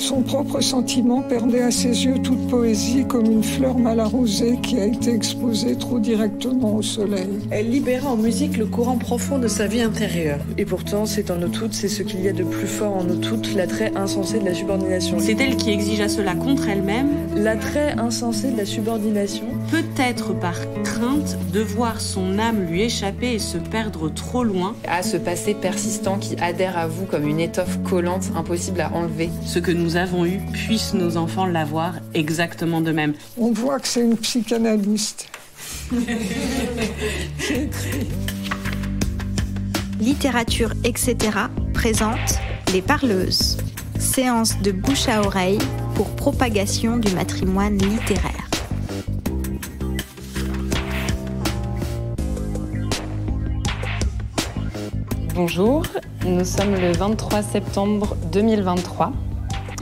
Son propre sentiment perdait à ses yeux toute poésie, comme une fleur mal arrosée qui a été exposée trop directement au soleil. Elle libérait en musique le courant profond de sa vie intérieure. Et pourtant, c'est en nous toutes, c'est ce qu'il y a de plus fort en nous toutes, l'attrait insensé de la subordination. C'est elle qui exigea cela contre elle-même. L'attrait insensé de la subordination. Peut-être par crainte de voir son âme lui échapper et se perdre trop loin. À ce passé persistant qui adhère à vous comme une étoffe collante, impossible à enlever. Ce que nous avons eu, puissent nos enfants l'avoir exactement de même. On voit que c'est une psychanalyste. Littérature, etc. présente Les Parleuses, séance de bouche à oreille pour propagation du patrimoine littéraire. Bonjour, nous sommes le 23 septembre 2023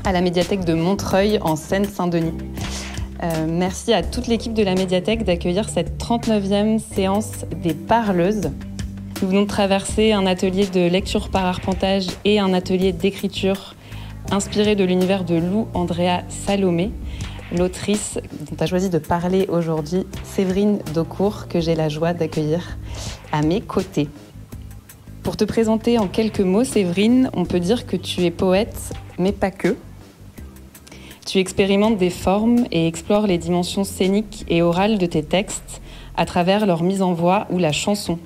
à la médiathèque de Montreuil en Seine-Saint-Denis. Merci à toute l'équipe de la médiathèque d'accueillir cette 39e séance des Parleuses. Nous venons de traverser un atelier de lecture par arpentage et un atelier d'écriture inspiré de l'univers de Lou Andrea Salomé, l'autrice dont a choisi de parler aujourd'hui, Séverine Daucourt, que j'ai la joie d'accueillir à mes côtés. Pour te présenter en quelques mots, Séverine, on peut dire que tu es poète, mais pas que. Tu expérimentes des formes et explores les dimensions scéniques et orales de tes textes à travers leur mise en voix ou la chanson.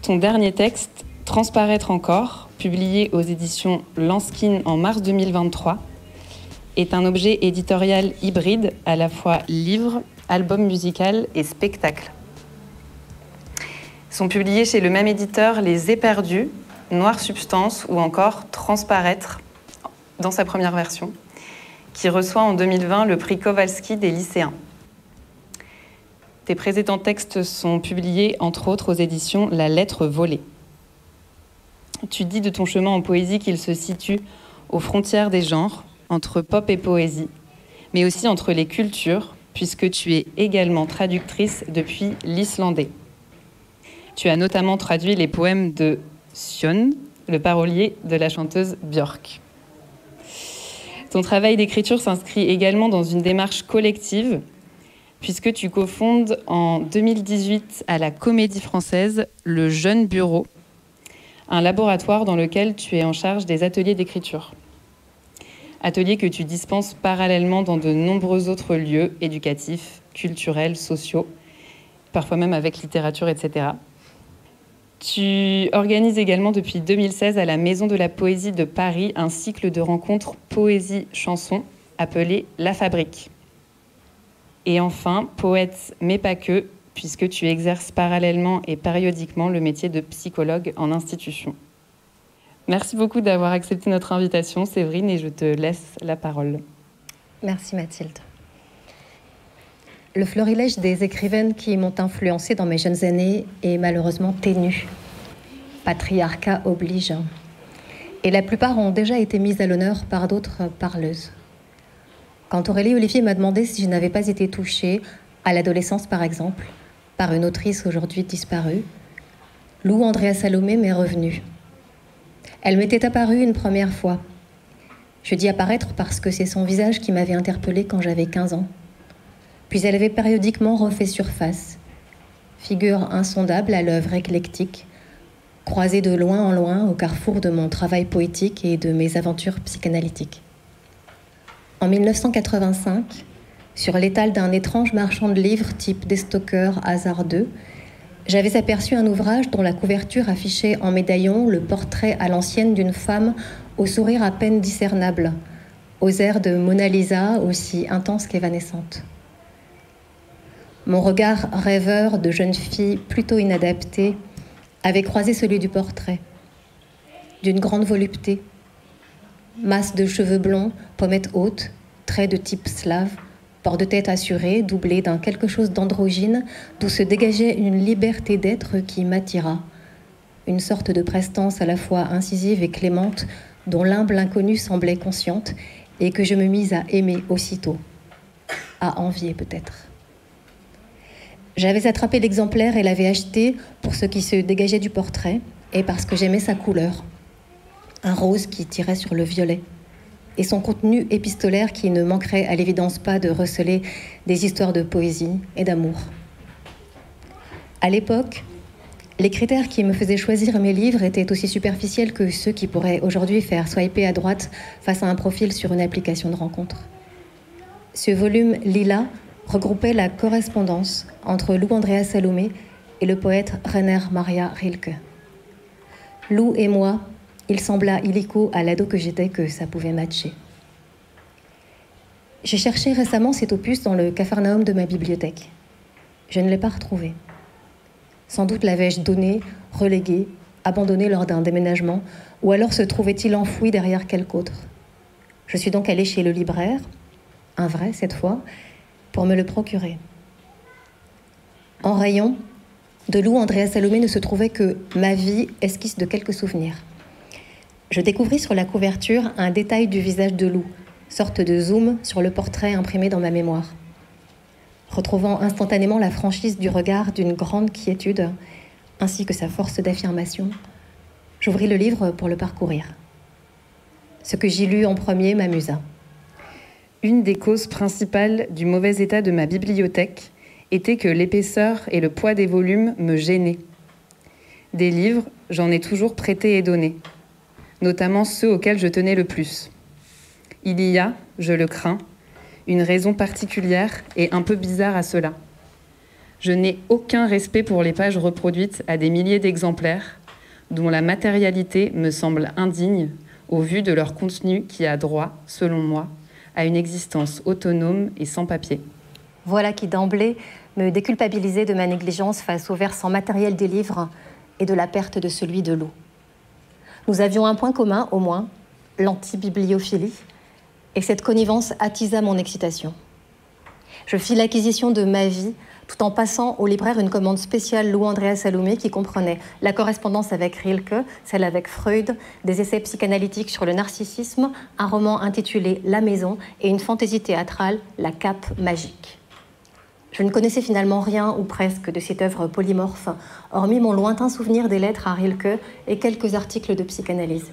Ton dernier texte, Transparaître encore, publié aux éditions Lanskin en mars 2023, est un objet éditorial hybride, à la fois livre, album musical et spectacle. Sont publiés chez le même éditeur Les Éperdus, Noire Substance ou encore Transparaître, dans sa première version, qui reçoit en 2020 le prix Kowalski des lycéens. Tes précédents textes sont publiés, entre autres, aux éditions La Lettre Volée. Tu dis de ton chemin en poésie qu'il se situe aux frontières des genres, entre pop et poésie, mais aussi entre les cultures, puisque tu es également traductrice depuis l'islandais. Tu as notamment traduit les poèmes de Sion, le parolier de la chanteuse Björk. Ton travail d'écriture s'inscrit également dans une démarche collective, puisque tu cofondes en 2018 à la Comédie Française le Jeune Bureau, un laboratoire dans lequel tu es en charge des ateliers d'écriture. Ateliers que tu dispenses parallèlement dans de nombreux autres lieux éducatifs, culturels, sociaux, parfois même avec littérature, etc. Tu organises également depuis 2016 à la Maison de la Poésie de Paris un cycle de rencontres poésie-chanson appelé La Fabrique. Et enfin, poète mais pas que, puisque tu exerces parallèlement et périodiquement le métier de psychologue en institution. Merci beaucoup d'avoir accepté notre invitation, Séverine, et je te laisse la parole. Merci Mathilde. Le florilège des écrivaines qui m'ont influencée dans mes jeunes années est malheureusement ténu. Patriarcat oblige. Et la plupart ont déjà été mises à l'honneur par d'autres parleuses. Quand Aurélie Olivier m'a demandé si je n'avais pas été touchée, à l'adolescence par exemple, par une autrice aujourd'hui disparue, Lou Andrea Salomé m'est revenue. Elle m'était apparue une première fois. Je dis apparaître parce que c'est son visage qui m'avait interpellée quand j'avais 15 ans. Puis elle avait périodiquement refait surface. Figure insondable à l'œuvre éclectique, croisée de loin en loin au carrefour de mon travail poétique et de mes aventures psychanalytiques. En 1985, sur l'étal d'un étrange marchand de livres type Destocker hasardeux, j'avais aperçu un ouvrage dont la couverture affichait en médaillon le portrait à l'ancienne d'une femme au sourire à peine discernable, aux airs de Mona Lisa aussi intense qu'évanescente. Mon regard rêveur de jeune fille plutôt inadaptée avait croisé celui du portrait, d'une grande volupté, masse de cheveux blonds, pommettes hautes, traits de type slave, port de tête assuré, doublé d'un quelque chose d'androgyne, d'où se dégageait une liberté d'être qui m'attira, une sorte de prestance à la fois incisive et clémente, dont l'humble inconnue semblait consciente, et que je me mis à aimer aussitôt, à envier peut-être. J'avais attrapé l'exemplaire et l'avais acheté pour ce qui se dégageait du portrait et parce que j'aimais sa couleur. Un rose qui tirait sur le violet. et son contenu épistolaire qui ne manquerait à l'évidence pas de receler des histoires de poésie et d'amour. À l'époque, les critères qui me faisaient choisir mes livres étaient aussi superficiels que ceux qui pourraient aujourd'hui faire swiper à droite face à un profil sur une application de rencontre. Ce volume Lila regroupait la correspondance entre Lou Andrea Salomé et le poète Rainer Maria Rilke. Lou et moi, il sembla illico à l'ado que j'étais que ça pouvait matcher. J'ai cherché récemment cet opus dans le capharnaüm de ma bibliothèque. Je ne l'ai pas retrouvé. Sans doute l'avais-je donné, relégué, abandonné lors d'un déménagement, ou alors se trouvait-il enfoui derrière quelque autre. Je suis donc allée chez le libraire, un vrai cette fois, pour me le procurer. En rayon, de Lou Andrea Salomé ne se trouvait que Ma vie, esquisse de quelques souvenirs. Je découvris sur la couverture un détail du visage de Lou, sorte de zoom sur le portrait imprimé dans ma mémoire. Retrouvant instantanément la franchise du regard d'une grande quiétude, ainsi que sa force d'affirmation, j'ouvris le livre pour le parcourir. Ce que j'y lus en premier m'amusa. Une des causes principales du mauvais état de ma bibliothèque était que l'épaisseur et le poids des volumes me gênaient. Des livres, j'en ai toujours prêté et donné, notamment ceux auxquels je tenais le plus. Il y a, je le crains, une raison particulière et un peu bizarre à cela. Je n'ai aucun respect pour les pages reproduites à des milliers d'exemplaires, dont la matérialité me semble indigne au vu de leur contenu qui a droit, selon moi, à une existence autonome et sans papier. Voilà qui d'emblée me déculpabilisait de ma négligence face au versant matériel des livres et de la perte de celui de Lou. Nous avions un point commun, au moins, l'anti-bibliophilie, et cette connivence attisa mon excitation. Je fis l'acquisition de Ma vie, tout en passant au libraire une commande spéciale Lou Andrea Salomé qui comprenait la correspondance avec Rilke, celle avec Freud, des essais psychanalytiques sur le narcissisme, un roman intitulé La Maison et une fantaisie théâtrale, La Cape magique. Je ne connaissais finalement rien ou presque de cette œuvre polymorphe, hormis mon lointain souvenir des lettres à Rilke et quelques articles de psychanalyse.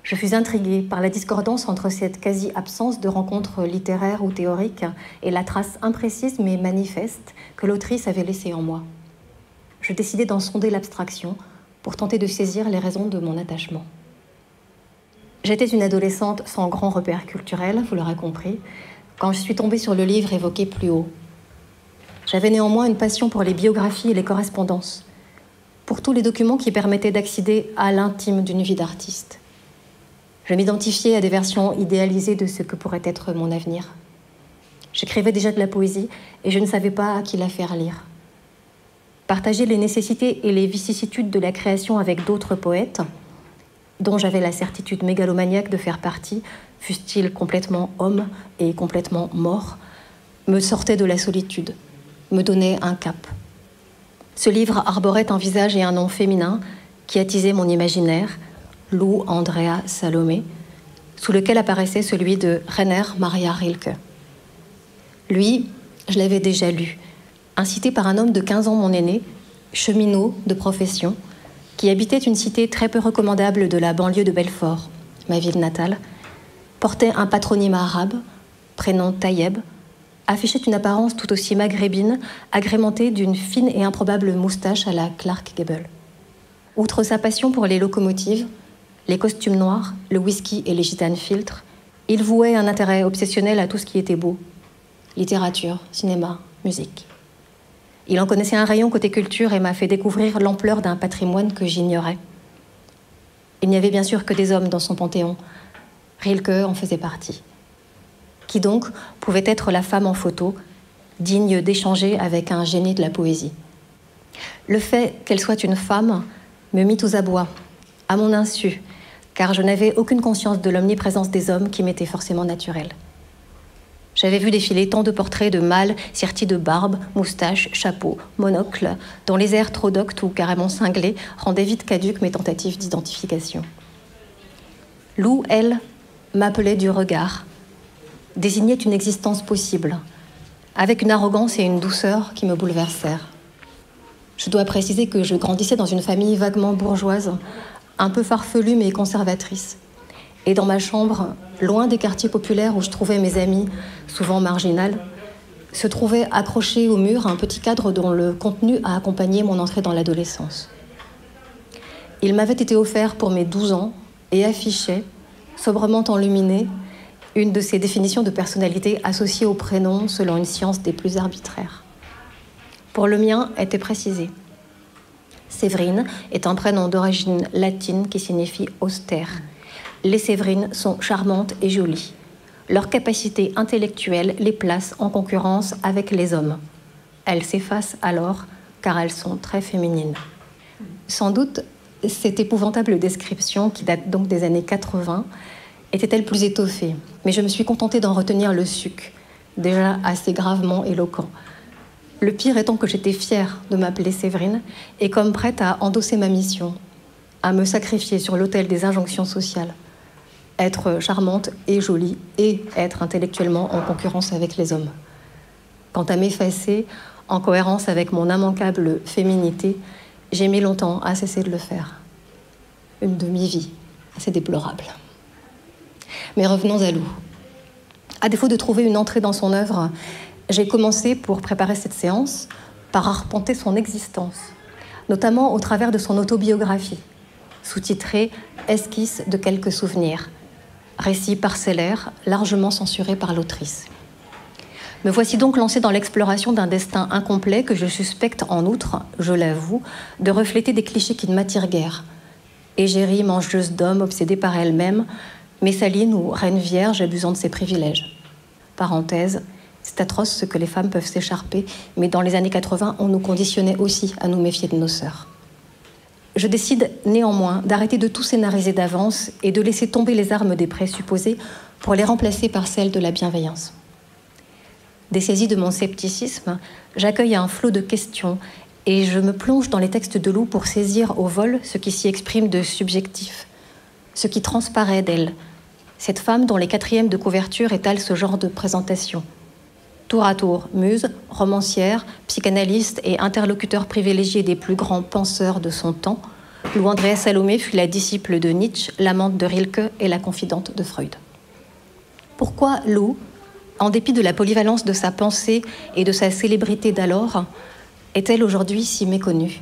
Je fus intriguée par la discordance entre cette quasi-absence de rencontres littéraires ou théoriques et la trace imprécise mais manifeste que l'autrice avait laissée en moi. Je décidai d'en sonder l'abstraction pour tenter de saisir les raisons de mon attachement. J'étais une adolescente sans grand repère culturel, vous l'aurez compris, quand je suis tombée sur le livre évoqué plus haut. J'avais néanmoins une passion pour les biographies et les correspondances, pour tous les documents qui permettaient d'accéder à l'intime d'une vie d'artiste. Je m'identifiais à des versions idéalisées de ce que pourrait être mon avenir. J'écrivais déjà de la poésie et je ne savais pas à qui la faire lire. Partager les nécessités et les vicissitudes de la création avec d'autres poètes, dont j'avais la certitude mégalomaniaque de faire partie, fussent-ils complètement hommes et complètement morts, me sortait de la solitude, me donnait un cap. Ce livre arborait un visage et un nom féminin qui attisaient mon imaginaire, Lou Andrea Salomé, sous lequel apparaissait celui de Rainer Maria Rilke. Lui, je l'avais déjà lu, incité par un homme de 15 ans mon aîné, cheminot de profession, qui habitait une cité très peu recommandable de la banlieue de Belfort, ma ville natale, portait un patronyme arabe, prénom Tayeb, affichait une apparence tout aussi maghrébine, agrémentée d'une fine et improbable moustache à la Clark Gable. Outre sa passion pour les locomotives, les costumes noirs, le whisky et les gitanes filtres, il vouait un intérêt obsessionnel à tout ce qui était beau. Littérature, cinéma, musique. Il en connaissait un rayon côté culture et m'a fait découvrir l'ampleur d'un patrimoine que j'ignorais. Il n'y avait bien sûr que des hommes dans son panthéon. Rilke en faisait partie. Qui donc pouvait être la femme en photo, digne d'échanger avec un génie de la poésie? Le fait qu'elle soit une femme me mit aux abois, à mon insu, car je n'avais aucune conscience de l'omniprésence des hommes qui m'était forcément naturelle. J'avais vu défiler tant de portraits de mâles sertis de barbe, moustache, chapeau, monocle, dont les airs trop doctes ou carrément cinglés rendaient vite caduques mes tentatives d'identification. Lou, elle, m'appelait du regard, désignait une existence possible, avec une arrogance et une douceur qui me bouleversèrent. Je dois préciser que je grandissais dans une famille vaguement bourgeoise, un peu farfelue mais conservatrice. Et dans ma chambre, loin des quartiers populaires où je trouvais mes amis, souvent marginales, se trouvait accroché au mur un petit cadre dont le contenu a accompagné mon entrée dans l'adolescence. Il m'avait été offert pour mes 12 ans et affichait, sobrement enluminé, une de ces définitions de personnalité associées au prénom selon une science des plus arbitraires. Pour le mien, était précisé. Séverine est un prénom d'origine latine qui signifie austère. Les Séverines sont charmantes et jolies. Leur capacité intellectuelle les place en concurrence avec les hommes. Elles s'effacent alors car elles sont très féminines. Sans doute, cette épouvantable description, qui date donc des années 80, était-elle plus étoffée, mais je me suis contentée d'en retenir le suc, déjà assez gravement éloquent. Le pire étant que j'étais fière de m'appeler Séverine et comme prête à endosser ma mission, à me sacrifier sur l'autel des injonctions sociales, être charmante et jolie et être intellectuellement en concurrence avec les hommes. Quant à m'effacer, en cohérence avec mon immanquable féminité, j'ai mis longtemps à cesser de le faire. Une demi-vie assez déplorable. Mais revenons à Lou. À défaut de trouver une entrée dans son œuvre, j'ai commencé, pour préparer cette séance, par arpenter son existence, notamment au travers de son autobiographie, sous-titrée « Esquisse de quelques souvenirs », récit parcellaire, largement censuré par l'autrice. Me voici donc lancée dans l'exploration d'un destin incomplet que je suspecte en outre, je l'avoue, de refléter des clichés qui ne m'attirent guère. Égérie mangeuse d'hommes obsédée par elle-même, Messaline ou reine vierge abusant de ses privilèges. Parenthèse, c'est atroce ce que les femmes peuvent s'écharper, mais dans les années 80, on nous conditionnait aussi à nous méfier de nos sœurs. Je décide néanmoins d'arrêter de tout scénariser d'avance et de laisser tomber les armes des présupposés pour les remplacer par celles de la bienveillance. Dessaisie de mon scepticisme, j'accueille un flot de questions et je me plonge dans les textes de Lou pour saisir au vol ce qui s'y exprime de subjectif, ce qui transparaît d'elle, cette femme dont les quatrièmes de couverture étalent ce genre de présentation. Tour à tour, muse, romancière, psychanalyste et interlocuteur privilégié des plus grands penseurs de son temps, Lou Andrea Salomé fut la disciple de Nietzsche, l'amante de Rilke et la confidente de Freud. Pourquoi Lou, en dépit de la polyvalence de sa pensée et de sa célébrité d'alors, est-elle aujourd'hui si méconnue ?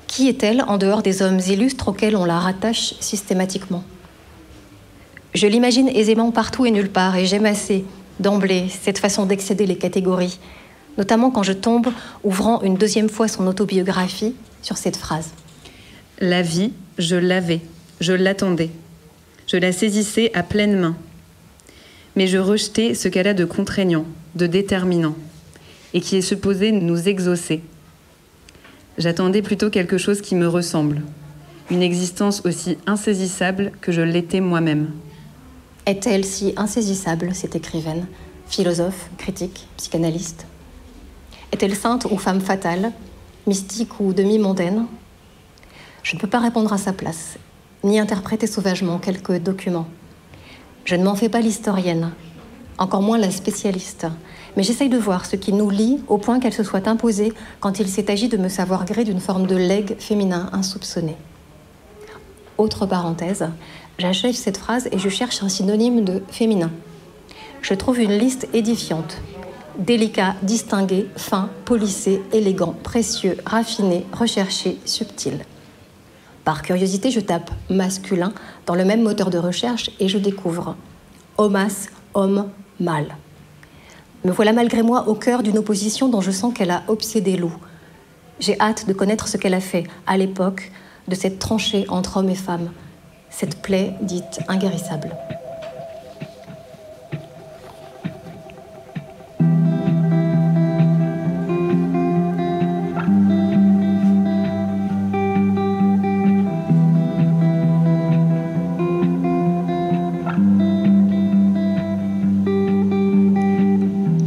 Qui est-elle en dehors des hommes illustres auxquels on la rattache systématiquement ? Je l'imagine aisément partout et nulle part, et j'aime assez, d'emblée, cette façon d'excéder les catégories, notamment quand je tombe, ouvrant une deuxième fois son autobiographie, sur cette phrase. « La vie, je l'avais, je l'attendais. Je la saisissais à pleine main. Mais je rejetais ce qu'elle a de contraignant, de déterminant, et qui est supposé nous exaucer. J'attendais plutôt quelque chose qui me ressemble, une existence aussi insaisissable que je l'étais moi-même. » Est-elle si insaisissable, cette écrivaine, philosophe, critique, psychanalyste ? Est-elle sainte ou femme fatale, mystique ou demi-mondaine ? Je ne peux pas répondre à sa place, ni interpréter sauvagement quelques documents. Je ne m'en fais pas l'historienne, encore moins la spécialiste, mais j'essaye de voir ce qui nous lie au point qu'elle se soit imposée quand il s'est agi de me savoir gré d'une forme de legs féminin insoupçonné. Autre parenthèse, j'achève cette phrase et je cherche un synonyme de féminin. Je trouve une liste édifiante. Délicat, distingué, fin, polissé, élégant, précieux, raffiné, recherché, subtil. Par curiosité, je tape masculin dans le même moteur de recherche et je découvre homas, homme, mâle. Me voilà malgré moi au cœur d'une opposition dont je sens qu'elle a obsédé Lou. J'ai hâte de connaître ce qu'elle a fait à l'époque de cette tranchée entre hommes et femmes, cette plaie dite inguérissable.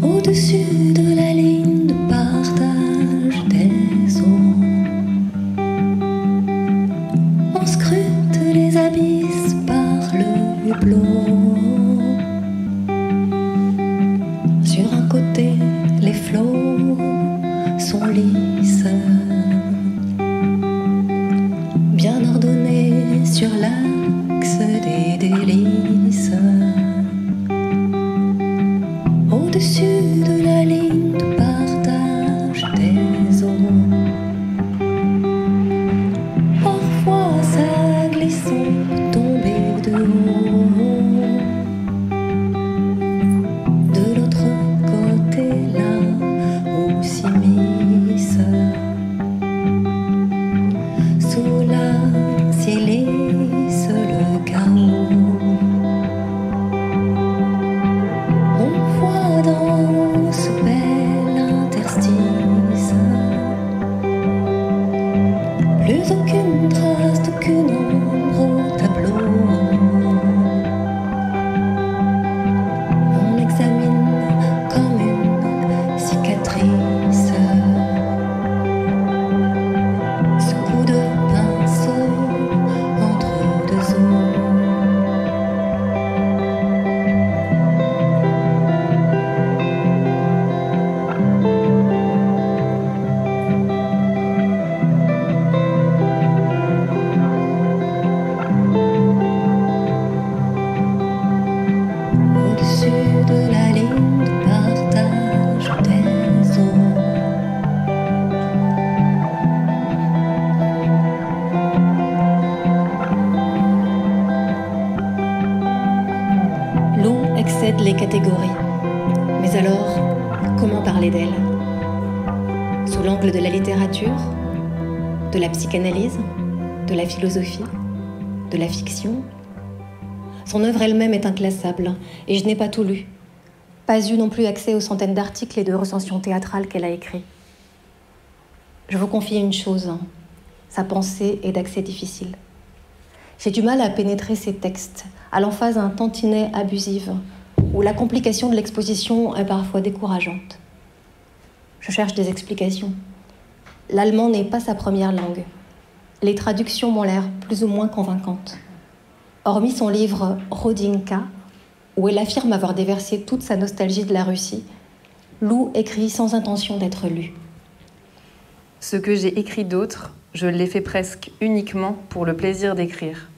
Au-dessus de la ligne de partage des eaux, on scrute les abysses par le hublot. Sur un côté, les flots sont lisses, bien ordonnés sur l'axe des excède les catégories. Mais alors, comment parler d'elle? Sous l'angle de la littérature, de la psychanalyse, de la philosophie, de la fiction? Son œuvre elle-même est inclassable, et je n'ai pas tout lu. Pas eu non plus accès aux centaines d'articles et de recensions théâtrales qu'elle a écrits. Je vous confie une chose, sa pensée est d'accès difficile. J'ai du mal à pénétrer ses textes, à l'emphase un tantinet abusive, où la complication de l'exposition est parfois décourageante. Je cherche des explications. L'allemand n'est pas sa première langue. Les traductions m'ont l'air plus ou moins convaincantes. Hormis son livre « Rodinka », où elle affirme avoir déversé toute sa nostalgie de la Russie, Lou écrit sans intention d'être lu. Ce que j'ai écrit d'autre, je l'ai fait presque uniquement pour le plaisir d'écrire.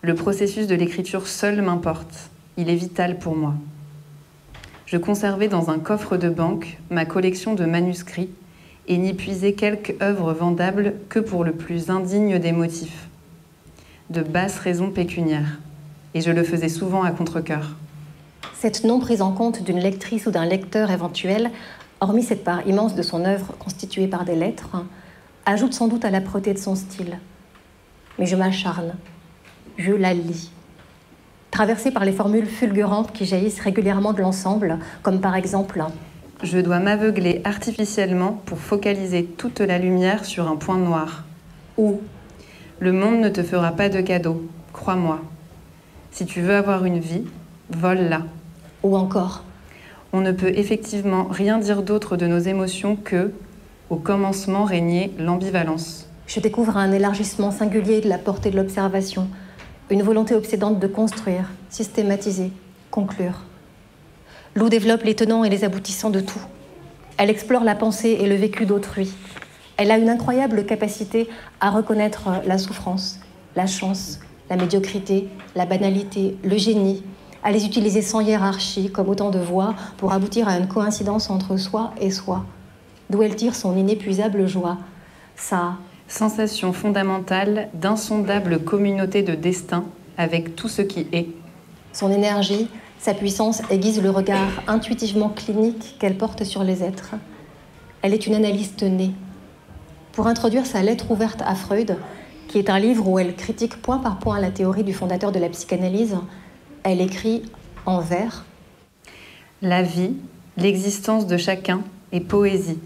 Le processus de l'écriture seul m'importe. Il est vital pour moi. Je conservais dans un coffre de banque ma collection de manuscrits et n'y puisais quelques œuvres vendables que pour le plus indigne des motifs. De basses raisons pécuniaires. Et je le faisais souvent à contre-cœur. Cette non prise en compte d'une lectrice ou d'un lecteur éventuel, hormis cette part immense de son œuvre constituée par des lettres, ajoute sans doute à l'âpreté de son style. Mais je m'acharne. Je la lis. Traversée par les formules fulgurantes qui jaillissent régulièrement de l'ensemble, comme par exemple « Je dois m'aveugler artificiellement pour focaliser toute la lumière sur un point noir. » Ou « Le monde ne te fera pas de cadeau, crois-moi. Si tu veux avoir une vie, vole-la. » Ou encore « On ne peut effectivement rien dire d'autre de nos émotions que, au commencement régnait l'ambivalence. » Je découvre un élargissement singulier de la portée de l'observation, une volonté obsédante de construire, systématiser, conclure. Lou développe les tenants et les aboutissants de tout. Elle explore la pensée et le vécu d'autrui. Elle a une incroyable capacité à reconnaître la souffrance, la chance, la médiocrité, la banalité, le génie, à les utiliser sans hiérarchie, comme autant de voix, pour aboutir à une coïncidence entre soi et soi, d'où elle tire son inépuisable joie, sa sensation fondamentale d'insondable communauté de destin avec tout ce qui est. Son énergie, sa puissance aiguise le regard intuitivement clinique qu'elle porte sur les êtres. Elle est une analyste née. Pour introduire sa lettre ouverte à Freud, qui est un livre où elle critique point par point la théorie du fondateur de la psychanalyse, elle écrit en vers « La vie, l'existence de chacun est poésie.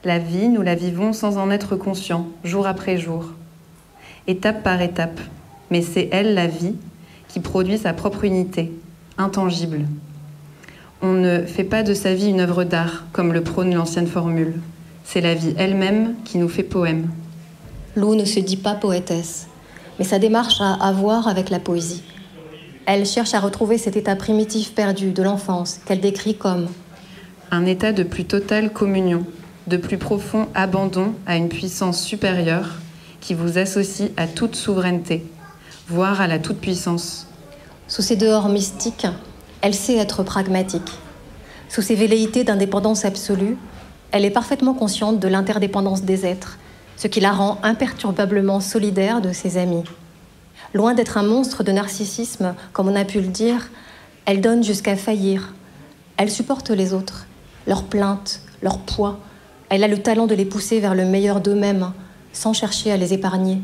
La vie, nous la vivons sans en être conscients, jour après jour, étape par étape, mais c'est elle, la vie, qui produit sa propre unité, intangible. On ne fait pas de sa vie une œuvre d'art, comme le prône l'ancienne formule. C'est la vie elle-même qui nous fait poème. » Lou ne se dit pas poétesse, mais sa démarche a à voir avec la poésie. Elle cherche à retrouver cet état primitif perdu de l'enfance qu'elle décrit comme un état de plus totale communion, de plus profond abandon à une puissance supérieure qui vous associe à toute souveraineté, voire à la toute-puissance. Sous ses dehors mystiques, elle sait être pragmatique. Sous ses velléités d'indépendance absolue, elle est parfaitement consciente de l'interdépendance des êtres, ce qui la rend imperturbablement solidaire de ses amis. Loin d'être un monstre de narcissisme, comme on a pu le dire, elle donne jusqu'à faillir. Elle supporte les autres, leurs plaintes, leur poids. Elle a le talent de les pousser vers le meilleur d'eux-mêmes, sans chercher à les épargner.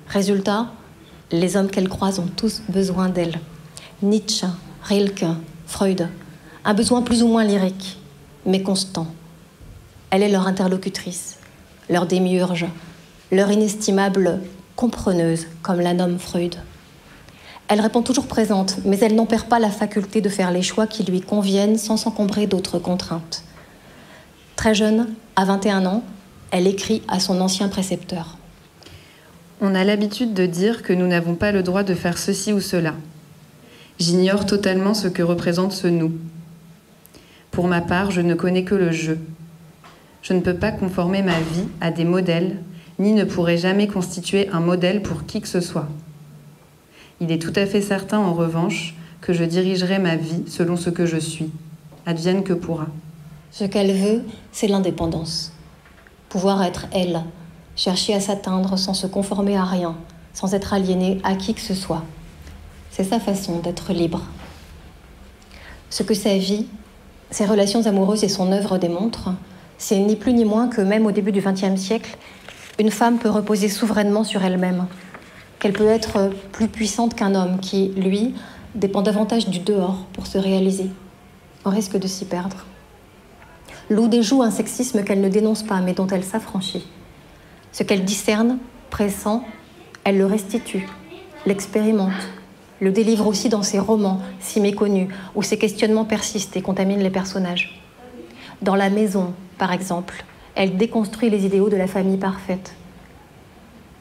Résultat, les hommes qu'elle croise ont tous besoin d'elle. Nietzsche, Rilke, Freud. Un besoin plus ou moins lyrique, mais constant. Elle est leur interlocutrice, leur démiurge, leur inestimable compreneuse, comme la nomme Freud. Elle répond toujours présente, mais elle n'en perd pas la faculté de faire les choix qui lui conviennent sans s'encombrer d'autres contraintes. Très jeune, à 21 ans, elle écrit à son ancien précepteur. On a l'habitude de dire que nous n'avons pas le droit de faire ceci ou cela. J'ignore totalement ce que représente ce « nous ». Pour ma part, je ne connais que le « je ». Je ne peux pas conformer ma vie à des modèles, ni ne pourrai jamais constituer un modèle pour qui que ce soit. Il est tout à fait certain, en revanche, que je dirigerai ma vie selon ce que je suis, advienne que pourra. Ce qu'elle veut, c'est l'indépendance. Pouvoir être elle, chercher à s'atteindre sans se conformer à rien, sans être aliénée à qui que ce soit. C'est sa façon d'être libre. Ce que sa vie, ses relations amoureuses et son œuvre démontrent, c'est ni plus ni moins que même au début du XXe siècle, une femme peut reposer souverainement sur elle-même, qu'elle peut être plus puissante qu'un homme qui, lui, dépend davantage du dehors pour se réaliser. On risque de s'y perdre. Lou déjoue un sexisme qu'elle ne dénonce pas, mais dont elle s'affranchit. Ce qu'elle discerne, pressent, elle le restitue, l'expérimente, le délivre aussi dans ses romans, si méconnus, où ses questionnements persistent et contaminent les personnages. Dans La Maison, par exemple, elle déconstruit les idéaux de la famille parfaite.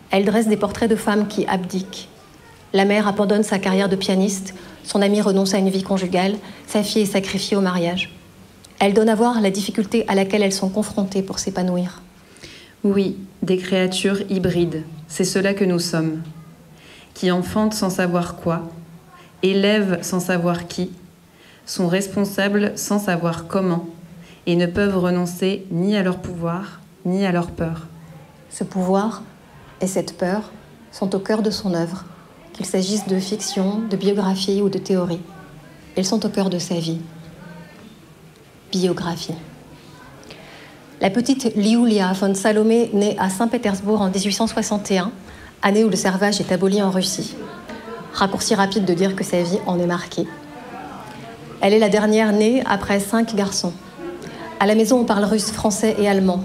Elle dresse des portraits de femmes qui abdiquent. La mère abandonne sa carrière de pianiste, son amie renonce à une vie conjugale, sa fille est sacrifiée au mariage. Elle donne à voir la difficulté à laquelle elles sont confrontées pour s'épanouir. Oui, des créatures hybrides, c'est cela que nous sommes, qui enfantent sans savoir quoi, élèvent sans savoir qui, sont responsables sans savoir comment, et ne peuvent renoncer ni à leur pouvoir, ni à leur peur. Ce pouvoir et cette peur sont au cœur de son œuvre, qu'il s'agisse de fiction, de biographie ou de théorie. Elles sont au cœur de sa vie. Biographie. La petite Liulia von Salomé naît à Saint-Pétersbourg en 1861, année où le servage est aboli en Russie. Raccourci rapide de dire que sa vie en est marquée. Elle est la dernière née après 5 garçons. À la maison, on parle russe, français et allemand.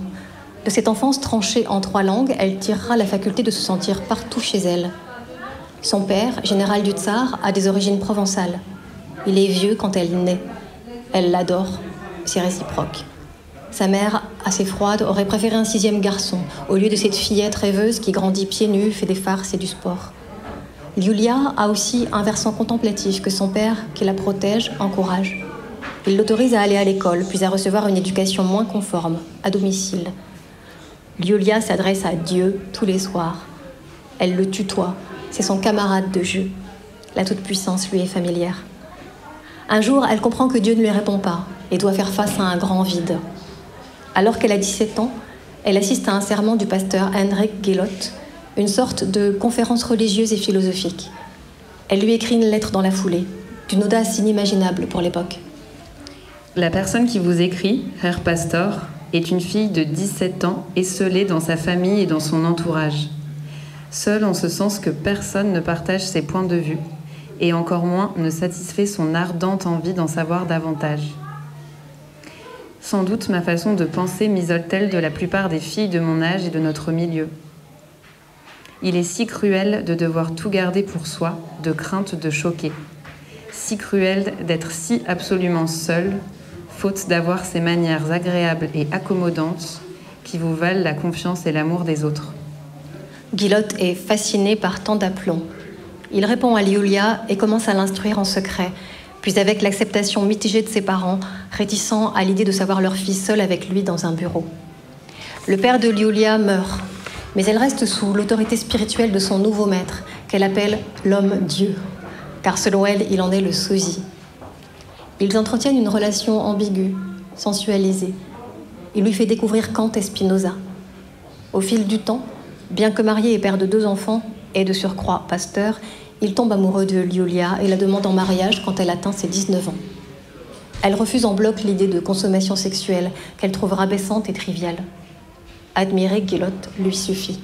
De cette enfance tranchée en 3 langues, elle tirera la faculté de se sentir partout chez elle. Son père, général du Tsar, a des origines provençales. Il est vieux quand elle naît. Elle l'adore, c'est réciproque. Sa mère, assez froide, aurait préféré un 6e garçon, au lieu de cette fillette rêveuse qui grandit pieds nus, fait des farces et du sport. Yulia a aussi un versant contemplatif que son père, qui la protège, encourage. Il l'autorise à aller à l'école, puis à recevoir une éducation moins conforme, à domicile. Yulia s'adresse à Dieu tous les soirs. Elle le tutoie, c'est son camarade de jeu. La toute-puissance lui est familière. Un jour, elle comprend que Dieu ne lui répond pas et doit faire face à un grand vide. Alors qu'elle a 17 ans, elle assiste à un sermon du pasteur Hendrik Gillot, une sorte de conférence religieuse et philosophique. Elle lui écrit une lettre dans la foulée, d'une audace inimaginable pour l'époque. La personne qui vous écrit, Herr Pastor, est une fille de 17 ans esseulée dans sa famille et dans son entourage. Seule en ce sens que personne ne partage ses points de vue, et encore moins ne satisfait son ardente envie d'en savoir davantage. Sans doute ma façon de penser m'isole-t-elle de la plupart des filles de mon âge et de notre milieu. Il est si cruel de devoir tout garder pour soi, de crainte de choquer. Si cruel d'être si absolument seule, faute d'avoir ces manières agréables et accommodantes qui vous valent la confiance et l'amour des autres. Gillot est fasciné par tant d'aplomb. Il répond à Liulia et commence à l'instruire en secret, puis avec l'acceptation mitigée de ses parents, réticents à l'idée de savoir leur fille seule avec lui dans un bureau. Le père de Liulia meurt, mais elle reste sous l'autorité spirituelle de son nouveau maître, qu'elle appelle l'homme-dieu, car selon elle, il en est le sosie. Ils entretiennent une relation ambiguë, sensualisée. Il lui fait découvrir Kant et Spinoza. Au fil du temps, bien que marié et père de 2 enfants, et de surcroît pasteur, il tombe amoureux de Liulia et la demande en mariage quand elle atteint ses 19 ans. Elle refuse en bloc l'idée de consommation sexuelle qu'elle trouve rabaissante et triviale. Admirer Gillot lui suffit.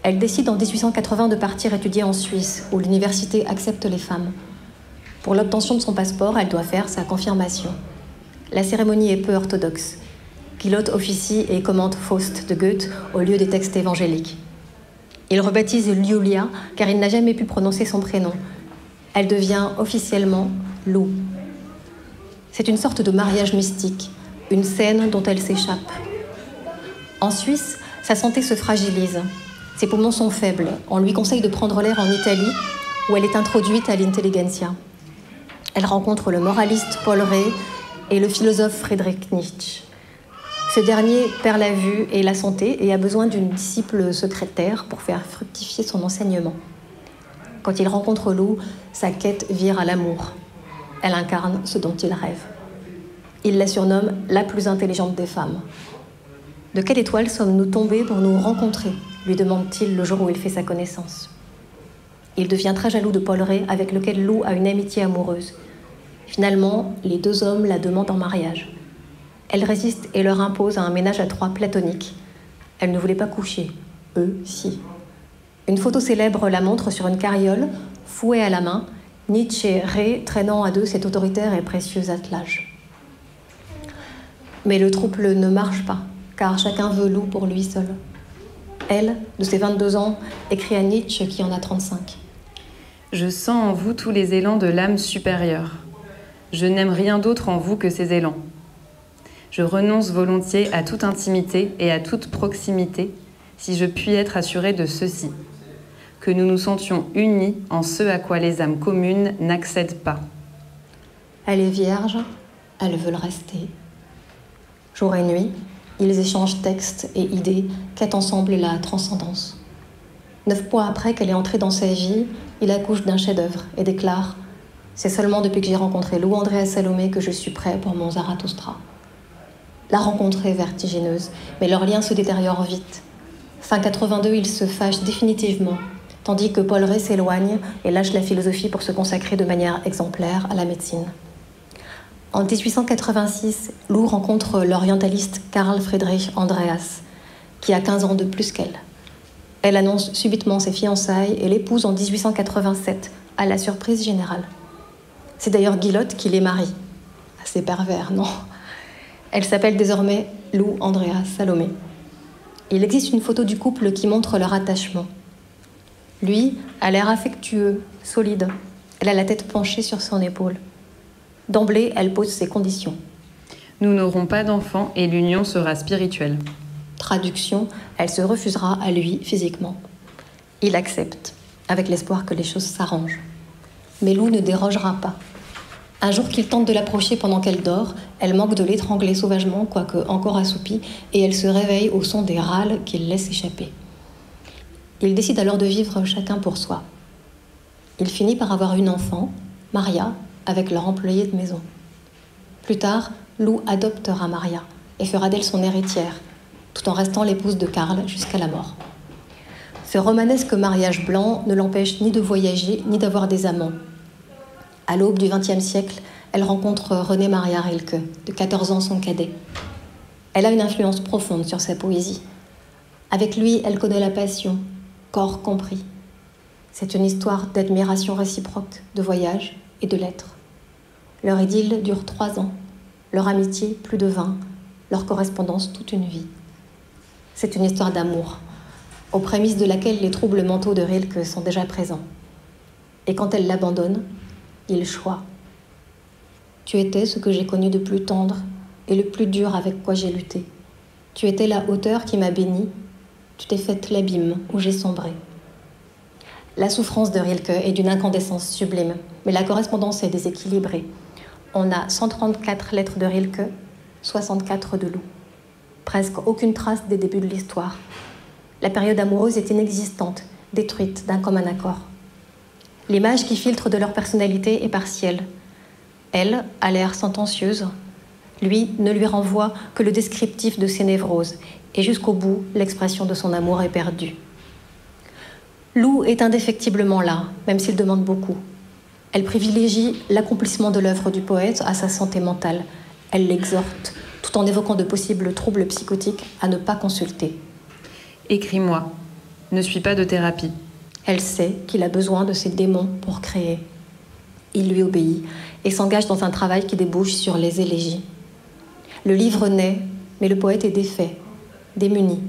Elle décide en 1880 de partir étudier en Suisse, où l'université accepte les femmes. Pour l'obtention de son passeport, elle doit faire sa confirmation. La cérémonie est peu orthodoxe. Gillot officie et commente Faust de Goethe au lieu des textes évangéliques. Il rebaptise Liulia car il n'a jamais pu prononcer son prénom. Elle devient officiellement Lou. C'est une sorte de mariage mystique, une scène dont elle s'échappe. En Suisse, sa santé se fragilise. Ses poumons sont faibles. On lui conseille de prendre l'air en Italie, où elle est introduite à l'intelligentsia. Elle rencontre le moraliste Paul Rée et le philosophe Friedrich Nietzsche. Ce dernier perd la vue et la santé et a besoin d'une disciple secrétaire pour faire fructifier son enseignement. Quand il rencontre Lou, sa quête vire à l'amour. Elle incarne ce dont il rêve. Il la surnomme la plus intelligente des femmes. « De quelle étoile sommes-nous tombés pour nous rencontrer ?» lui demande-t-il le jour où il fait sa connaissance. Il devient très jaloux de Paul Rée, avec lequel Lou a une amitié amoureuse. Finalement, les deux hommes la demandent en mariage. Elle résiste et leur impose un ménage à trois platonique. Elle ne voulait pas coucher. Eux, si. Une photo célèbre la montre sur une carriole, fouet à la main, Nietzsche et Ré traînant à deux cet autoritaire et précieux attelage. Mais le trouble ne marche pas, car chacun veut Lou pour lui seul. Elle, de ses 22 ans, écrit à Nietzsche qui en a 35. Je sens en vous tous les élans de l'âme supérieure. Je n'aime rien d'autre en vous que ces élans. Je renonce volontiers à toute intimité et à toute proximité, si je puis être assurée de ceci, que nous nous sentions unis en ce à quoi les âmes communes n'accèdent pas. Elle est vierge, elles veulent rester. Jour et nuit, ils échangent textes et idées, quêtent ensemble la transcendance. 9 mois après qu'elle est entrée dans sa vie, il accouche d'un chef-d'œuvre et déclare « C'est seulement depuis que j'ai rencontré Lou Andréa Salomé que je suis prêt pour mon Zarathustra ». La rencontre est vertigineuse, mais leur lien se détériore vite. Fin 82, ils se fâchent définitivement, tandis que Paul Ré s'éloigne et lâche la philosophie pour se consacrer de manière exemplaire à la médecine. En 1886, Lou rencontre l'orientaliste Carl Friedrich Andreas, qui a 15 ans de plus qu'elle. Elle annonce subitement ses fiançailles et l'épouse en 1887, à la surprise générale. C'est d'ailleurs Guillotte qui les marie. Assez pervers, non ? Elle s'appelle désormais Lou Andréa Salomé. Il existe une photo du couple qui montre leur attachement. Lui a l'air affectueux, solide. Elle a la tête penchée sur son épaule. D'emblée, elle pose ses conditions. Nous n'aurons pas d'enfants et l'union sera spirituelle. Traduction, elle se refusera à lui physiquement. Il accepte, avec l'espoir que les choses s'arrangent. Mais Lou ne dérogera pas. Un jour qu'il tente de l'approcher pendant qu'elle dort, elle manque de l'étrangler sauvagement, quoique encore assoupie, et elle se réveille au son des râles qu'il laisse échapper. Ils décident alors de vivre chacun pour soi. Il finit par avoir une enfant, Maria, avec leur employé de maison. Plus tard, Lou adoptera Maria et fera d'elle son héritière, tout en restant l'épouse de Karl jusqu'à la mort. Ce romanesque mariage blanc ne l'empêche ni de voyager, ni d'avoir des amants. À l'aube du XXe siècle, elle rencontre René Maria Rilke, de 14 ans son cadet. Elle a une influence profonde sur sa poésie. Avec lui, elle connaît la passion, corps compris. C'est une histoire d'admiration réciproque, de voyage et de lettres. Leur idylle dure 3 ans, leur amitié plus de 20, leur correspondance toute une vie. C'est une histoire d'amour, aux prémices de laquelle les troubles mentaux de Rilke sont déjà présents. Et quand elle l'abandonne, il choisit. Tu étais ce que j'ai connu de plus tendre et le plus dur avec quoi j'ai lutté. Tu étais la hauteur qui m'a bénie, tu t'es faite l'abîme où j'ai sombré. La souffrance de Rilke est d'une incandescence sublime, mais la correspondance est déséquilibrée. On a 134 lettres de Rilke, 64 de Lou. Presque aucune trace des débuts de l'histoire. La période amoureuse est inexistante, détruite d'un commun accord. L'image qui filtre de leur personnalité est partielle. Elle a l'air sentencieuse. Lui ne lui renvoie que le descriptif de ses névroses, et jusqu'au bout, l'expression de son amour est perdue. Lou est indéfectiblement là, même s'il demande beaucoup. Elle privilégie l'accomplissement de l'œuvre du poète à sa santé mentale. Elle l'exhorte, tout en évoquant de possibles troubles psychotiques, à ne pas consulter. Écris-moi, ne suis pas de thérapie. Elle sait qu'il a besoin de ses démons pour créer. Il lui obéit et s'engage dans un travail qui débouche sur les élégies. Le livre naît, mais le poète est défait, démuni,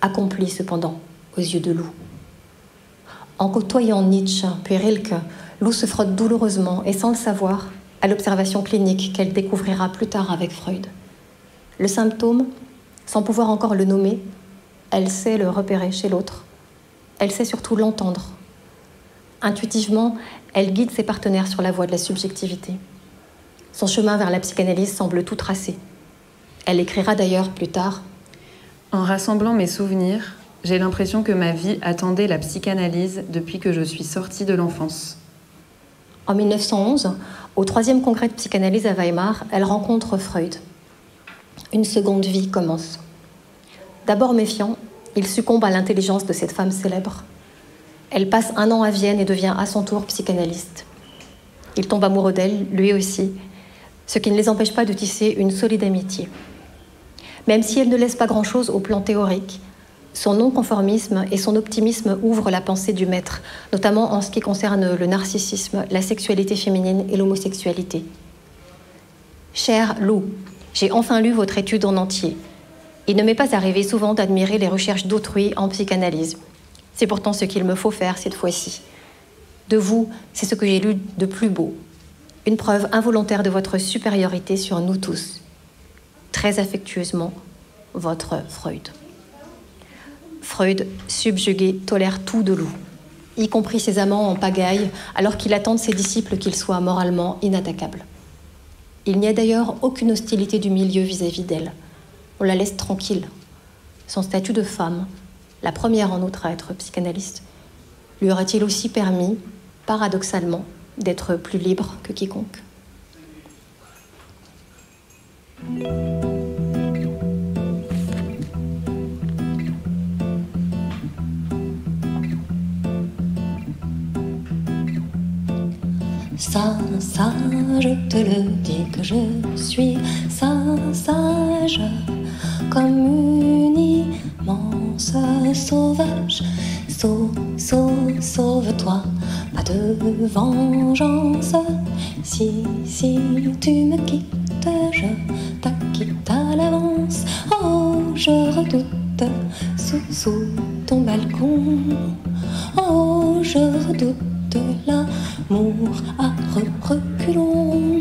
accompli cependant aux yeux de Lou. En côtoyant Nietzsche puis Rilke, Lou se frotte douloureusement et sans le savoir à l'observation clinique qu'elle découvrira plus tard avec Freud. Le symptôme, sans pouvoir encore le nommer, elle sait le repérer chez l'autre. Elle sait surtout l'entendre. Intuitivement, elle guide ses partenaires sur la voie de la subjectivité. Son chemin vers la psychanalyse semble tout tracé. Elle écrira d'ailleurs plus tard « En rassemblant mes souvenirs, j'ai l'impression que ma vie attendait la psychanalyse depuis que je suis sortie de l'enfance. » En 1911, au 3e congrès de psychanalyse à Weimar, elle rencontre Freud. Une seconde vie commence. D'abord méfiant, il succombe à l'intelligence de cette femme célèbre. Elle passe 1 an à Vienne et devient à son tour psychanalyste. Il tombe amoureux d'elle, lui aussi, ce qui ne les empêche pas de tisser une solide amitié. Même si elle ne laisse pas grand-chose au plan théorique, son non-conformisme et son optimisme ouvrent la pensée du maître, notamment en ce qui concerne le narcissisme, la sexualité féminine et l'homosexualité. Chère Lou, j'ai enfin lu votre étude en entier. Il ne m'est pas arrivé souvent d'admirer les recherches d'autrui en psychanalyse. C'est pourtant ce qu'il me faut faire cette fois-ci. De vous, c'est ce que j'ai lu de plus beau. Une preuve involontaire de votre supériorité sur nous tous. Très affectueusement, votre Freud. Freud, subjugué, tolère tout de Lou, y compris ses amants en pagaille, alors qu'il attend de ses disciples qu'ils soient moralement inattaquables. Il n'y a d'ailleurs aucune hostilité du milieu vis-à-vis d'elle. On la laisse tranquille. Son statut de femme, la première en outre à être psychanalyste, lui aurait-il aussi permis, paradoxalement, d'être plus libre que quiconque. Ça, je te le dis que je suis sage, comme une immense sauvage. Sauve-toi, pas de vengeance. Si tu me quittes, je t'acquitte à l'avance. Oh, je redoute sous ton balcon. Oh, je redoute l'amour à reculons.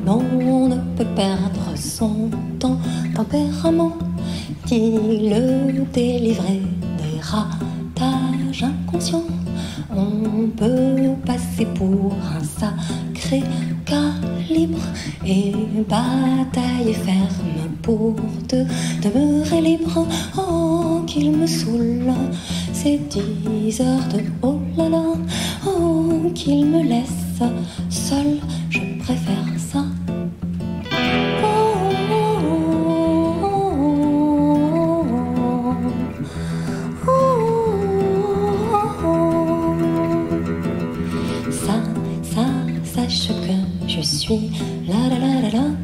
L'on ne peut perdre son tempérament, dit le délivré des ratages inconscients. On peut passer pour un sacré calibre et batailler ferme pour demeurer libre. Oh, qu'il me saoule ces 10 heures de oh là là. Oh, qu'il me laisse seul, je préfère ça. Sache que je suis là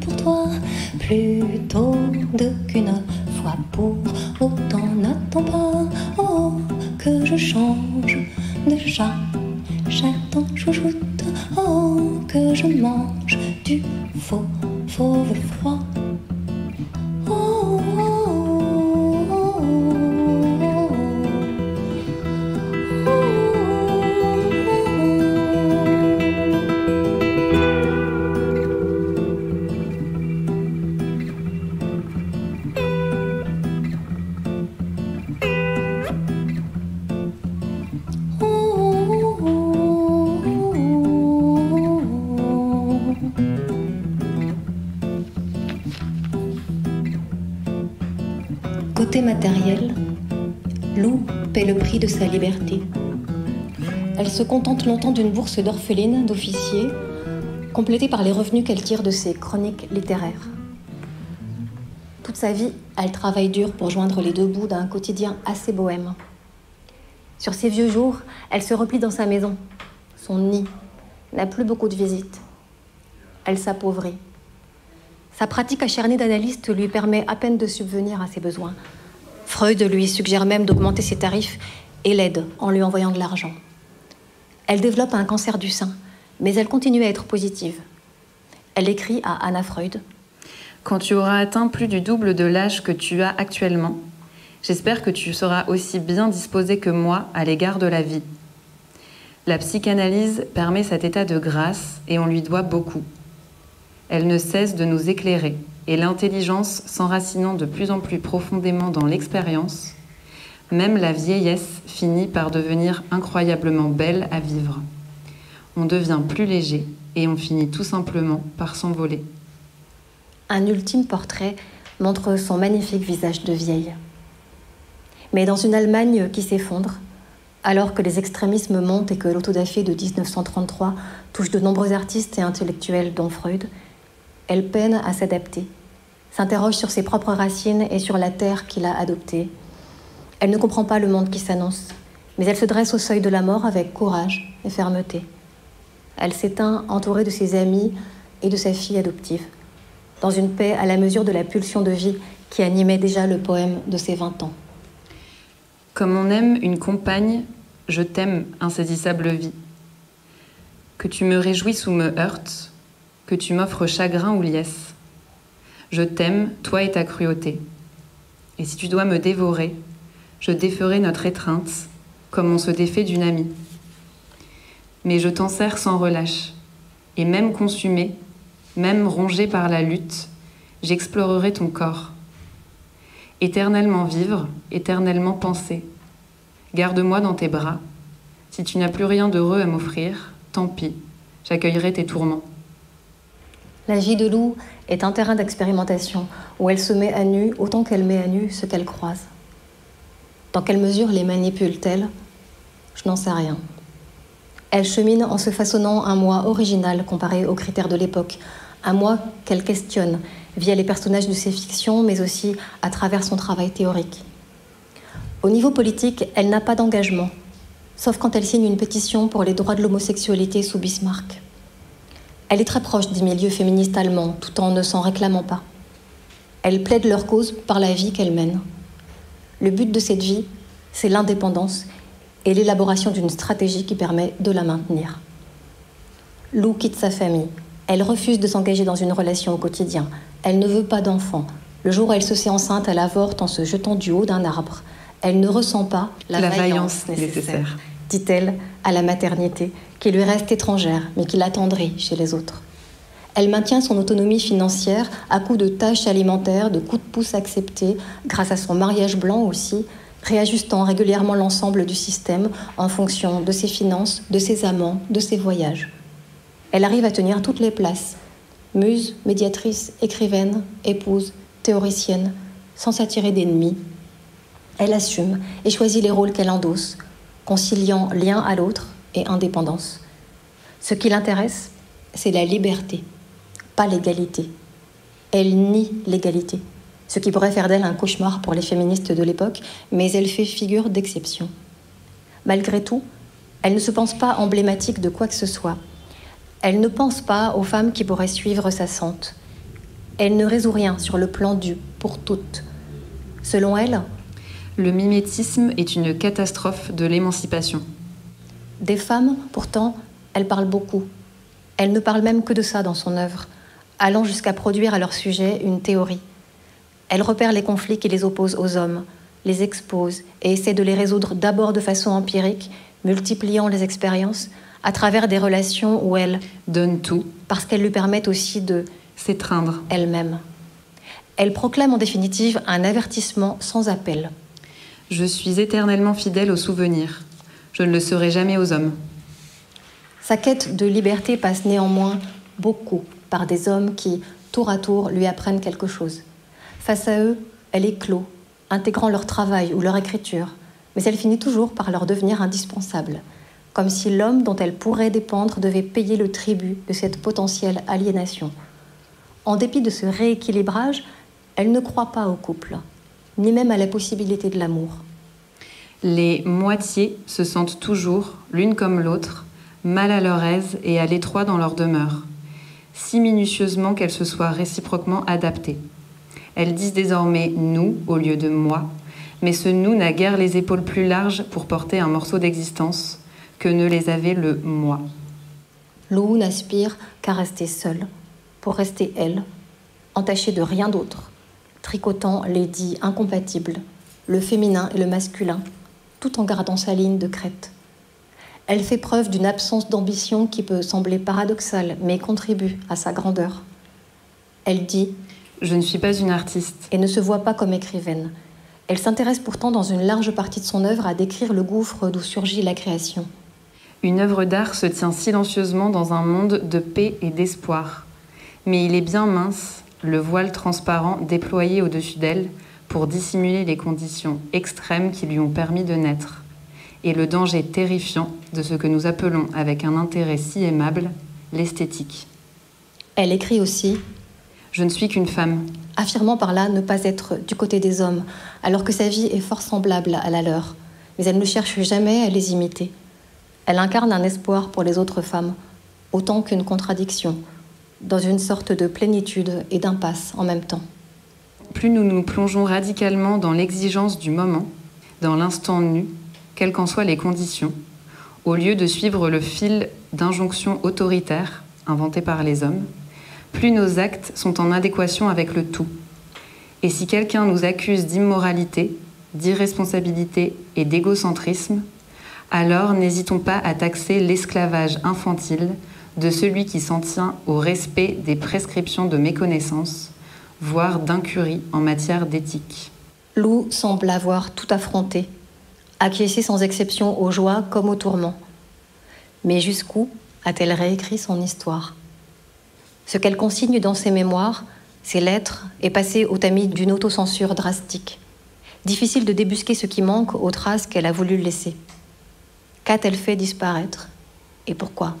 pour toi, plutôt qu'une fois pour autant. N'attends pas, oh, que je change de chat, j'attends chouchoute. Oh, que je mange du fauve froid. Côté matériel, Lou paie le prix de sa liberté. Elle se contente longtemps d'une bourse d'orpheline, d'officier, complétée par les revenus qu'elle tire de ses chroniques littéraires. Toute sa vie, elle travaille dur pour joindre les deux bouts d'un quotidien assez bohème. Sur ses vieux jours, elle se replie dans sa maison. Son nid n'a plus beaucoup de visites. Elle s'appauvrit. Sa pratique acharnée d'analyste lui permet à peine de subvenir à ses besoins. Freud lui suggère même d'augmenter ses tarifs et l'aide en lui envoyant de l'argent. Elle développe un cancer du sein, mais elle continue à être positive. Elle écrit à Anna Freud. Quand tu auras atteint plus du double de l'âge que tu as actuellement, j'espère que tu seras aussi bien disposé que moi à l'égard de la vie. La psychanalyse permet cet état de grâce et on lui doit beaucoup. Elle ne cesse de nous éclairer et l'intelligence s'enracinant de plus en plus profondément dans l'expérience, même la vieillesse finit par devenir incroyablement belle à vivre. On devient plus léger et on finit tout simplement par s'envoler. Un ultime portrait montre son magnifique visage de vieille. Mais dans une Allemagne qui s'effondre, alors que les extrémismes montent et que l'autodafé de 1933 touche de nombreux artistes et intellectuels, dont Freud, elle peine à s'adapter, s'interroge sur ses propres racines et sur la terre qu'il a adoptée. Elle ne comprend pas le monde qui s'annonce, mais elle se dresse au seuil de la mort avec courage et fermeté. Elle s'éteint entourée de ses amis et de sa fille adoptive, dans une paix à la mesure de la pulsion de vie qui animait déjà le poème de ses 20 ans. Comme on aime une compagne, je t'aime, insaisissable vie. Que tu me réjouisses ou me heurtes, que tu m'offres chagrin ou liesse. Je t'aime, toi et ta cruauté. Et si tu dois me dévorer, je déferai notre étreinte, comme on se défait d'une amie. Mais je t'en serre sans relâche, et même consumé, même rongé par la lutte, j'explorerai ton corps. Éternellement vivre, éternellement penser. Garde-moi dans tes bras. Si tu n'as plus rien d'heureux à m'offrir, tant pis, j'accueillerai tes tourments. La vie de Lou est un terrain d'expérimentation où elle se met à nu autant qu'elle met à nu ce qu'elle croise. Dans quelle mesure les manipule-t-elle ? Je n'en sais rien. Elle chemine en se façonnant un moi original comparé aux critères de l'époque, un moi qu'elle questionne via les personnages de ses fictions, mais aussi à travers son travail théorique. Au niveau politique, elle n'a pas d'engagement, sauf quand elle signe une pétition pour les droits de l'homosexualité sous Bismarck. Elle est très proche des milieux féministes allemands, tout en ne s'en réclamant pas. Elle plaide leur cause par la vie qu'elle mène. Le but de cette vie, c'est l'indépendance et l'élaboration d'une stratégie qui permet de la maintenir. Lou quitte sa famille. Elle refuse de s'engager dans une relation au quotidien. Elle ne veut pas d'enfant. Le jour où elle se sait enceinte, elle avorte en se jetant du haut d'un arbre. Elle ne ressent pas la vaillance nécessaire, dit-elle, à la maternité, qui lui reste étrangère, mais qui l'attendrit chez les autres. Elle maintient son autonomie financière à coups de tâches alimentaires, de coups de pouce acceptés, grâce à son mariage blanc aussi, réajustant régulièrement l'ensemble du système en fonction de ses finances, de ses amants, de ses voyages. Elle arrive à tenir toutes les places, muse, médiatrice, écrivaine, épouse, théoricienne, sans s'attirer d'ennemis. Elle assume et choisit les rôles qu'elle endosse, conciliant lien à l'autre et indépendance. Ce qui l'intéresse, c'est la liberté, pas l'égalité. Elle nie l'égalité, ce qui pourrait faire d'elle un cauchemar pour les féministes de l'époque, mais elle fait figure d'exception. Malgré tout, elle ne se pense pas emblématique de quoi que ce soit. Elle ne pense pas aux femmes qui pourraient suivre sa sente. Elle ne résout rien sur le plan du « pour toutes ». Selon elle, le mimétisme est une catastrophe de l'émancipation. Des femmes, pourtant, elle parle beaucoup. Elle ne parle même que de ça dans son œuvre, allant jusqu'à produire à leur sujet une théorie. Elle repère les conflits qui les opposent aux hommes, les expose et essaie de les résoudre d'abord de façon empirique, multipliant les expériences, à travers des relations où elle donne tout, parce qu'elles lui permettent aussi de s'étreindre elle-même. Elle proclame en définitive un avertissement sans appel. Je suis éternellement fidèle aux souvenirs. Je ne le serai jamais aux hommes. Sa quête de liberté passe néanmoins beaucoup par des hommes qui, tour à tour, lui apprennent quelque chose. Face à eux, elle éclot, intégrant leur travail ou leur écriture, mais elle finit toujours par leur devenir indispensable, comme si l'homme dont elle pourrait dépendre devait payer le tribut de cette potentielle aliénation. En dépit de ce rééquilibrage, elle ne croit pas au couple, ni même à la possibilité de l'amour. Les moitiés se sentent toujours, l'une comme l'autre, mal à leur aise et à l'étroit dans leur demeure, si minutieusement qu'elles se soient réciproquement adaptées. Elles disent désormais « nous » au lieu de « moi », mais ce « nous » n'a guère les épaules plus larges pour porter un morceau d'existence que ne les avait le « moi ». Lou n'aspire qu'à rester seule, pour rester elle, entachée de rien d'autre, tricotant les dits incompatibles, le féminin et le masculin, tout en gardant sa ligne de crête. Elle fait preuve d'une absence d'ambition qui peut sembler paradoxale, mais contribue à sa grandeur. Elle dit « Je ne suis pas une artiste » et ne se voit pas comme écrivaine. Elle s'intéresse pourtant dans une large partie de son œuvre à décrire le gouffre d'où surgit la création. Une œuvre d'art se tient silencieusement dans un monde de paix et d'espoir. Mais il est bien mince, le voile transparent déployé au-dessus d'elle pour dissimuler les conditions extrêmes qui lui ont permis de naître, et le danger terrifiant de ce que nous appelons avec un intérêt si aimable, l'esthétique. Elle écrit aussi « Je ne suis qu'une femme. affirmant par là ne pas être du côté des hommes, alors que sa vie est fort semblable à la leur. Mais elle ne cherche jamais à les imiter. Elle incarne un espoir pour les autres femmes, autant qu'une contradiction, dans une sorte de plénitude et d'impasse en même temps. Plus nous nous plongeons radicalement dans l'exigence du moment, dans l'instant nu, quelles qu'en soient les conditions, au lieu de suivre le fil d'injonctions autoritaires inventées par les hommes, plus nos actes sont en adéquation avec le tout. Et si quelqu'un nous accuse d'immoralité, d'irresponsabilité et d'égocentrisme, alors n'hésitons pas à taxer l'esclavage infantile de celui qui s'en tient au respect des prescriptions de méconnaissance, voire d'incurie en matière d'éthique. Lou semble avoir tout affronté, acquiescé sans exception aux joies comme aux tourments. Mais jusqu'où a-t-elle réécrit son histoire? Ce qu'elle consigne dans ses mémoires, ses lettres, est passé au tamis d'une autocensure drastique. Difficile de débusquer ce qui manque aux traces qu'elle a voulu laisser. Qu'a-t-elle fait disparaître? Et pourquoi?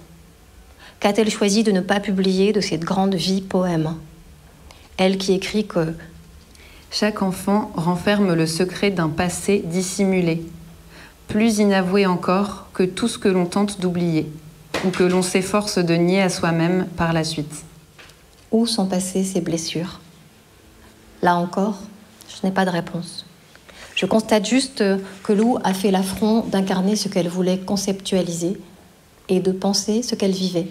Qu'a-t-elle choisi de ne pas publier de cette grande vie poème? Elle qui écrit que chaque enfant renferme le secret d'un passé dissimulé, plus inavoué encore que tout ce que l'on tente d'oublier, ou que l'on s'efforce de nier à soi-même par la suite. Où sont passées ces blessures? Là encore, je n'ai pas de réponse. Je constate juste que Lou a fait l'affront d'incarner ce qu'elle voulait conceptualiser et de penser ce qu'elle vivait.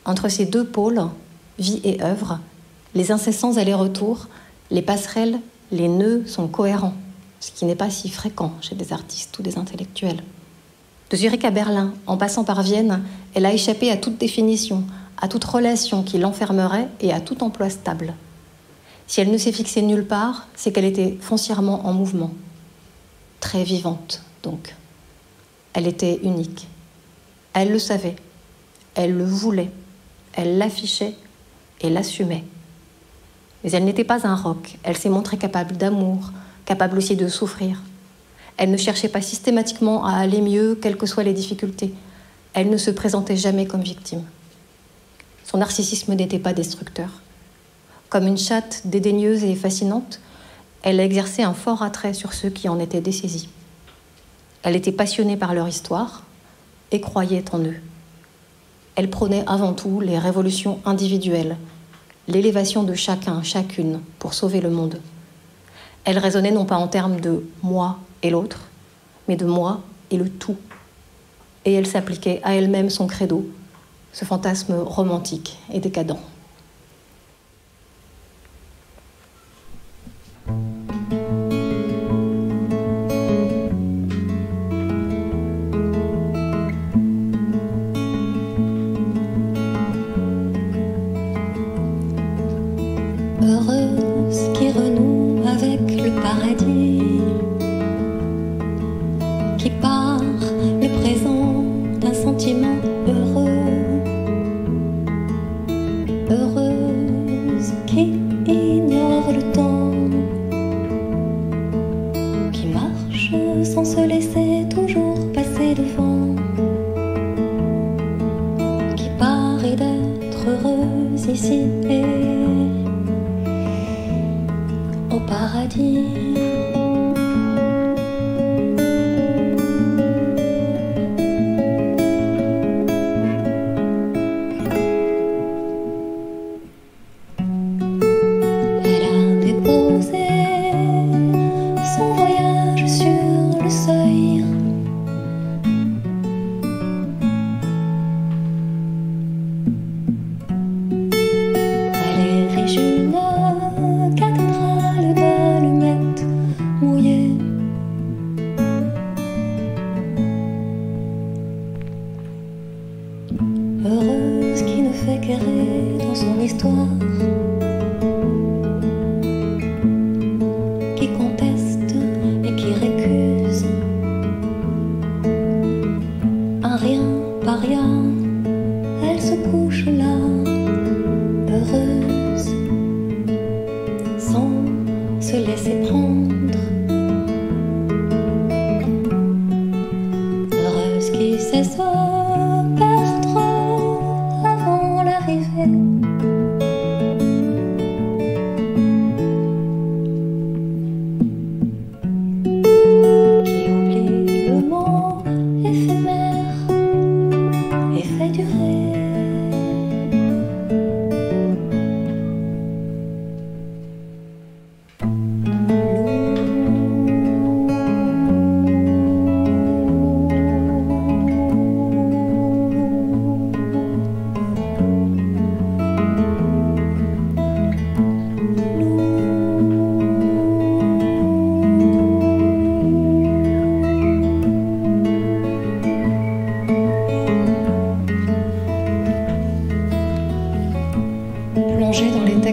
Entre ces deux pôles, vie et œuvre, les incessants allers-retours, les passerelles, les nœuds sont cohérents, ce qui n'est pas si fréquent chez des artistes ou des intellectuels. De Zurich à Berlin, en passant par Vienne, elle a échappé à toute définition, à toute relation qui l'enfermerait et à tout emploi stable. Si elle ne s'est fixée nulle part, c'est qu'elle était foncièrement en mouvement. Très vivante, donc. Elle était unique. Elle le savait. Elle le voulait. Elle l'affichait et l'assumait. Mais elle n'était pas un roc. Elle s'est montrée capable d'amour, capable aussi de souffrir. Elle ne cherchait pas systématiquement à aller mieux, quelles que soient les difficultés. Elle ne se présentait jamais comme victime. Son narcissisme n'était pas destructeur. Comme une chatte dédaigneuse et fascinante, elle exerçait un fort attrait sur ceux qui en étaient dessaisis. Elle était passionnée par leur histoire et croyait en eux. Elle prônait avant tout les révolutions individuelles, l'élévation de chacun, chacune, pour sauver le monde. Elle raisonnait non pas en termes de « moi et l'autre », mais de « moi et le tout ». Et elle s'appliquait à elle-même son credo, ce fantasme romantique et décadent. Heureuse qui renoue avec le paradis, qui part le présent d'un sentiment heureux, heureuse qui ignore le temps, qui marche sans se laisser toujours passer devant, qui parie d'être heureuse ici et au paradis. Elle a déposé son voyage sur le seuil. Elle érige une cathédrale d'allumettes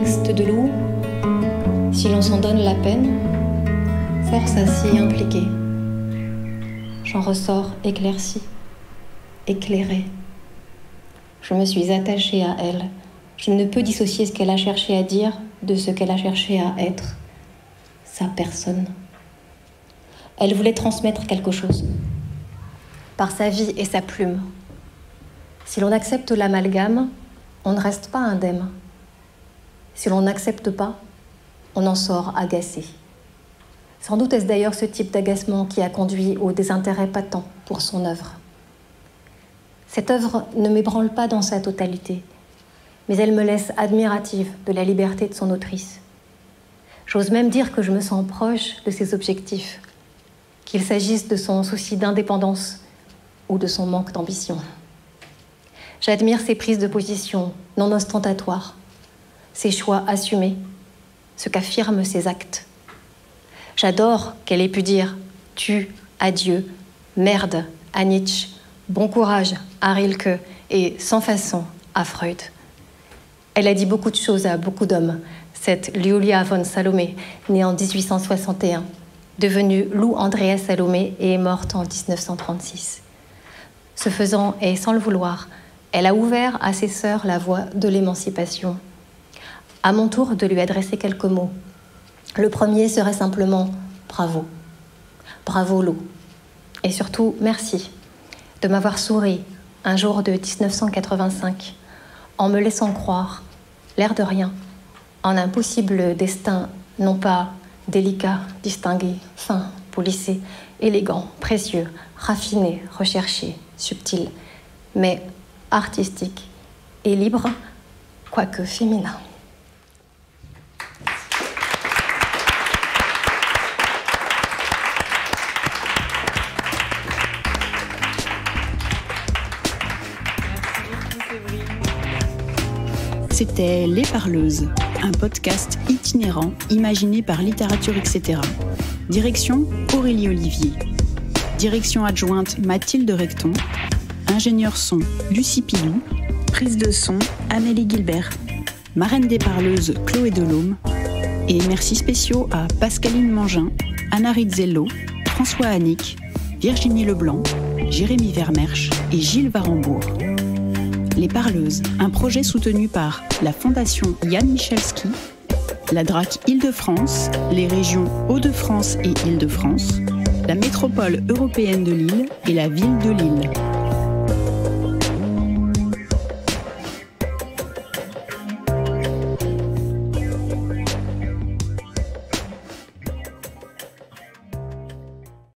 texte de Lou, si l'on s'en donne la peine, force à s'y impliquer. J'en ressors éclaircie, éclairée. Je me suis attachée à elle. Je ne peux dissocier ce qu'elle a cherché à dire de ce qu'elle a cherché à être, sa personne. Elle voulait transmettre quelque chose, par sa vie et sa plume. Si l'on accepte l'amalgame, on ne reste pas indemne. Si l'on n'accepte pas, on en sort agacé. Sans doute est-ce d'ailleurs ce type d'agacement qui a conduit au désintérêt patent pour son œuvre. Cette œuvre ne m'ébranle pas dans sa totalité, mais elle me laisse admirative de la liberté de son autrice. J'ose même dire que je me sens proche de ses objectifs, qu'il s'agisse de son souci d'indépendance ou de son manque d'ambition. J'admire ses prises de position non ostentatoires, ses choix assumés, ce qu'affirment ses actes. J'adore qu'elle ait pu dire « tu », adieu, merde à Nietzsche, bon courage à Rilke et sans façon à Freud. Elle a dit beaucoup de choses à beaucoup d'hommes, cette Julia von Salome, née en 1861, devenue Lou Andrea Salomé et est morte en 1936. Ce faisant, et sans le vouloir, elle a ouvert à ses sœurs la voie de l'émancipation. À mon tour de lui adresser quelques mots. Le premier serait simplement « bravo ». Bravo Lou. Et surtout, merci de m'avoir souri un jour de 1985 en me laissant croire, l'air de rien, en un possible destin non pas délicat, distingué, fin, polissé, élégant, précieux, raffiné, recherché, subtil, mais artistique et libre, quoique féminin. C'était Les Parleuses, un podcast itinérant imaginé par Littérature, etc. Direction Aurélie Olivier. Direction adjointe Mathilde Recton. Ingénieur son Lucie Pilou. Prise de son Amélie Gilbert. Marraine des Parleuses Chloé Delhomme. Et merci spéciaux à Pascaline Mangin, Anna Rizzello, François Annick, Virginie Leblanc, Jérémy Vermersch et Gilles Varembourg. Les Parleuses, un projet soutenu par la Fondation Jan Michalski, la DRAC Île-de-France, les régions Hauts-de-France et Île-de-France, la métropole européenne de Lille et la ville de Lille.